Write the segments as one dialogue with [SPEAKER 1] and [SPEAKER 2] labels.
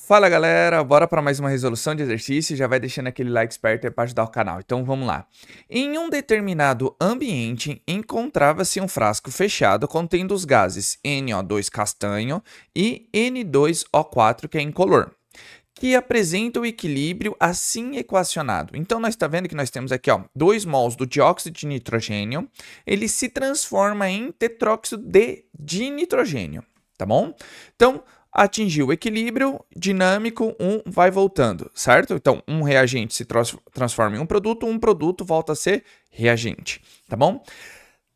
[SPEAKER 1] Fala galera, bora para mais uma resolução de exercício, já vai deixando aquele like esperto aí para ajudar o canal. Então vamos lá. Em um determinado ambiente, encontrava-se um frasco fechado contendo os gases NO2 castanho e N2O4, que é incolor, que apresenta o equilíbrio assim equacionado. Então nós está vendo que nós temos aqui, ó, 2 mols do dióxido de nitrogênio, ele se transforma em tetróxido de dinitrogênio, tá bom? Então atingiu o equilíbrio dinâmico, um vai voltando, certo? Então, um reagente se transforma em um produto volta a ser reagente, tá bom?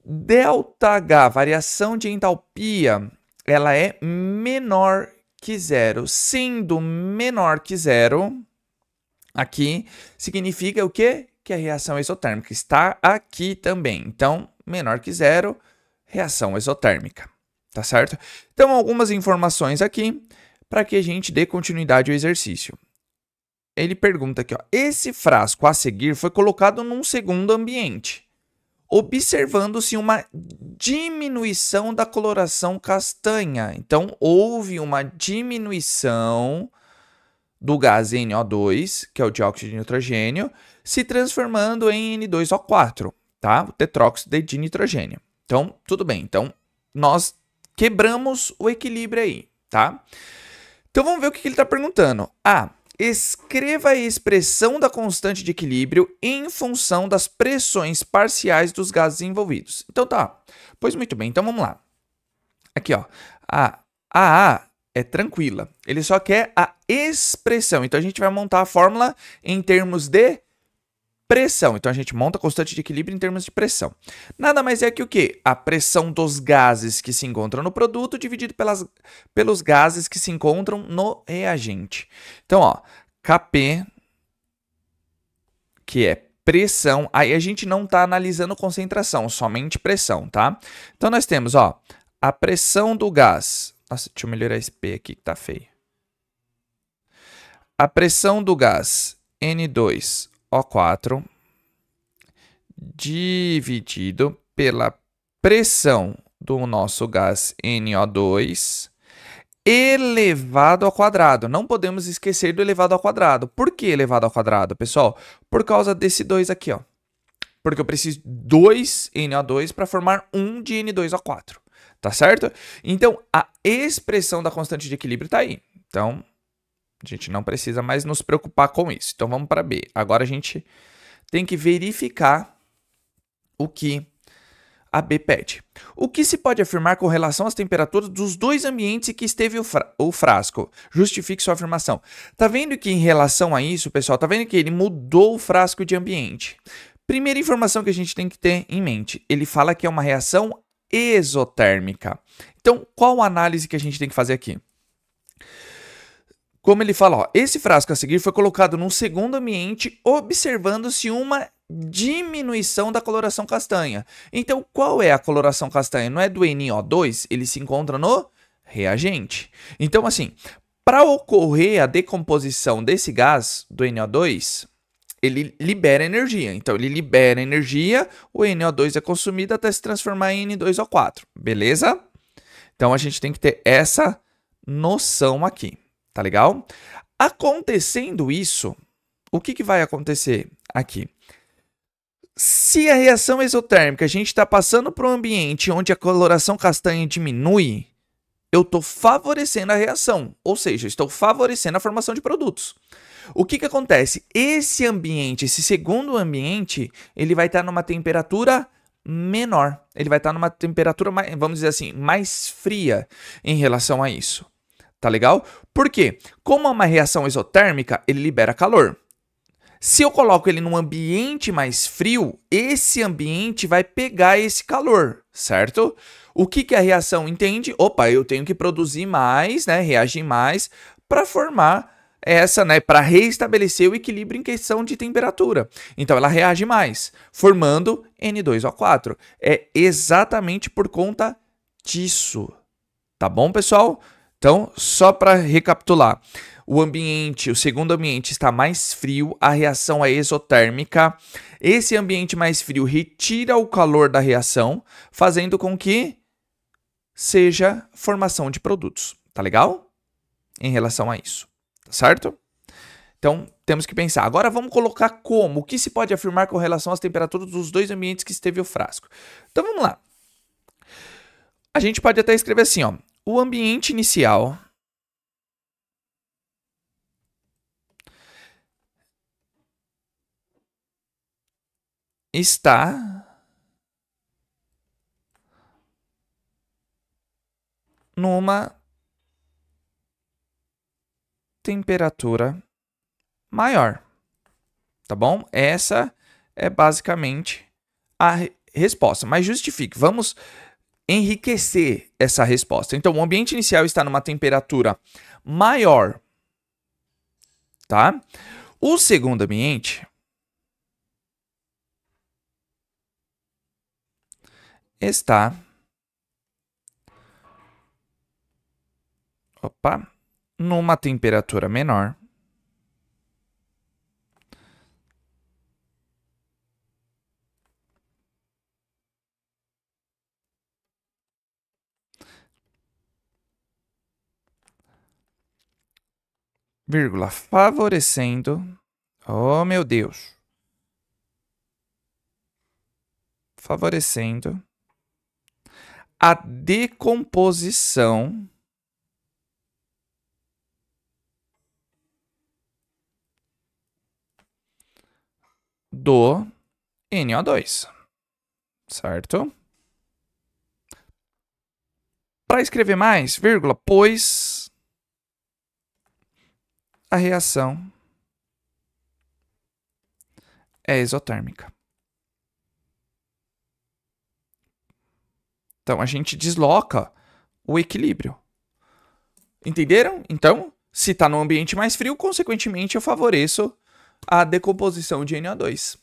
[SPEAKER 1] ΔH, variação de entalpia, ela é menor que zero. Sendo menor que zero, aqui significa o quê? Que a reação exotérmica está aqui também. Então, menor que zero, reação exotérmica. Tá certo? Então, algumas informações aqui para que a gente dê continuidade ao exercício. Ele pergunta aqui, ó, esse frasco a seguir foi colocado num segundo ambiente, observando-se uma diminuição da coloração castanha. Então, houve uma diminuição do gás NO2, que é o dióxido de nitrogênio, se transformando em N2O4, tá? O tetróxido de dinitrogênio. Então, tudo bem. Então, nós quebramos o equilíbrio aí, tá? Então vamos ver o que ele está perguntando. Escreva a expressão da constante de equilíbrio em função das pressões parciais dos gases envolvidos. Então tá, pois muito bem, então vamos lá. Aqui, ó, a AA é tranquila, ele só quer a expressão. Então a gente vai montar a fórmula em termos de pressão. Então, a gente monta a constante de equilíbrio em termos de pressão. Nada mais é que o quê? A pressão dos gases que se encontram no produto dividido pelos gases que se encontram no reagente. Então, ó, Kp, que é pressão, aí a gente não está analisando concentração, somente pressão, tá? Então, nós temos, ó, a pressão do gás. Nossa, deixa eu melhorar esse P aqui que tá feio. A pressão do gás N2O4 dividido pela pressão do nosso gás NO2 elevado ao quadrado. Não podemos esquecer do elevado ao quadrado. Por que elevado ao quadrado, pessoal? Por causa desse 2 aqui, ó. Porque eu preciso de 2 NO2 para formar 1 de N2O4. Tá certo? Então, a expressão da constante de equilíbrio está aí. Então, a gente não precisa mais nos preocupar com isso. Então, vamos para B. Agora, a gente tem que verificar o que a B pede. O que se pode afirmar com relação às temperaturas dos dois ambientes em que esteve o frasco? Justifique sua afirmação. Tá vendo que em relação a isso, pessoal, tá vendo que ele mudou o frasco de ambiente? Primeira informação que a gente tem que ter em mente. Ele fala que é uma reação exotérmica. Então, qual a análise que a gente tem que fazer aqui? Como ele fala, ó, esse frasco a seguir foi colocado num segundo ambiente, observando-se uma diminuição da coloração castanha. Então, qual é a coloração castanha? Não é do NO2? Ele se encontra no reagente. Então, assim, para ocorrer a decomposição desse gás, do NO2, ele libera energia. Então, ele libera energia, o NO2 é consumido até se transformar em N2O4. Beleza? Então, a gente tem que ter essa noção aqui. Tá legal? Acontecendo isso, o que vai acontecer aqui? Se a reação exotérmica a gente está passando para um ambiente onde a coloração castanha diminui, eu estou favorecendo a reação, ou seja, estou favorecendo a formação de produtos. O que acontece? Esse ambiente, esse segundo ambiente, ele vai estar numa temperatura menor. Ele vai estar numa temperatura, vamos dizer assim, mais fria em relação a isso. Tá legal? Por quê? Como é uma reação exotérmica, ele libera calor. Se eu coloco ele num ambiente mais frio, esse ambiente vai pegar esse calor, certo? O que a reação entende? Opa, eu tenho que produzir mais, né, reagir mais para formar essa, né, para reestabelecer o equilíbrio em questão de temperatura. Então ela reage mais, formando N2O4. É exatamente por conta disso. Tá bom, pessoal? Então, só para recapitular, o segundo ambiente está mais frio, a reação é exotérmica. Esse ambiente mais frio retira o calor da reação, fazendo com que seja formação de produtos. Tá legal? Em relação a isso. certo? Então, temos que pensar. Agora, vamos colocar como? O que se pode afirmar com relação às temperaturas dos dois ambientes que esteve o frasco? Então, vamos lá. A gente pode até escrever assim, ó. O ambiente inicial está numa temperatura maior, tá bom? Essa é basicamente a resposta, mas justifique. Vamos enriquecer essa resposta. Então, o ambiente inicial está numa temperatura maior, tá? O segundo ambiente está numa temperatura menor. Vírgula, favorecendo. Oh, meu Deus. Favorecendo a decomposição do NO2, certo? Para escrever mais, vírgula, pois a reação é exotérmica. Então, a gente desloca o equilíbrio. Entenderam? Então, se está num ambiente mais frio, consequentemente, eu favoreço a decomposição de NO2.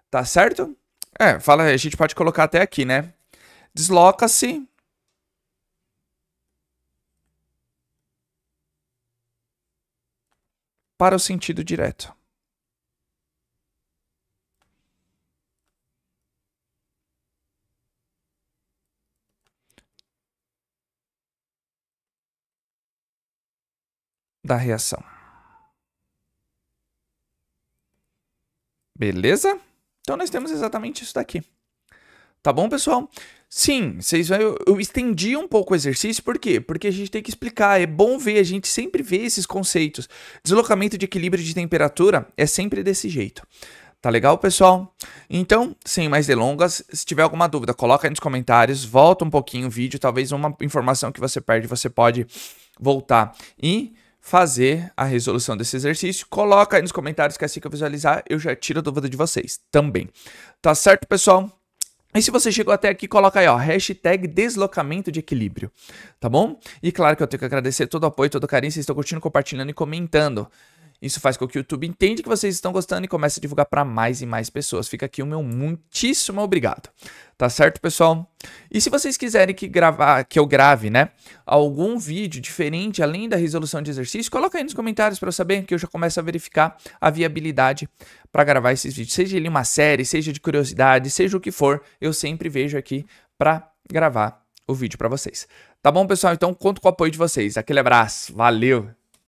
[SPEAKER 1] Tá certo? A gente pode colocar até aqui, né? Desloca-se para o sentido direto. Da reação. Beleza? Então, nós temos exatamente isso daqui. Tá bom, pessoal? Sim, eu estendi um pouco o exercício, por quê? Porque a gente tem que explicar, é bom ver, a gente sempre vê esses conceitos. Deslocamento de equilíbrio de temperatura é sempre desse jeito. Tá legal, pessoal? Então, sem mais delongas, se tiver alguma dúvida, coloca aí nos comentários, volta um pouquinho o vídeo, talvez uma informação que você perde, você pode voltar e fazer a resolução desse exercício. Coloca aí nos comentários que assim que eu visualizar, eu já tiro a dúvida de vocês também. Tá certo, pessoal? E se você chegou até aqui, coloca aí, ó, hashtag deslocamento de equilíbrio, tá bom? E claro que eu tenho que agradecer todo o apoio, todo o carinho, vocês estão curtindo, compartilhando e comentando. Isso faz com que o YouTube entenda que vocês estão gostando e comece a divulgar para mais e mais pessoas. Fica aqui o meu muitíssimo obrigado. Tá certo, pessoal? E se vocês quiserem que eu grave, né, algum vídeo diferente além da resolução de exercício, coloca aí nos comentários para eu saber, que eu já começo a verificar a viabilidade para gravar esses vídeos. Seja ele uma série, seja de curiosidade, seja o que for, eu sempre vejo aqui para gravar o vídeo para vocês. Tá bom, pessoal? Então conto com o apoio de vocês. Aquele abraço. Valeu!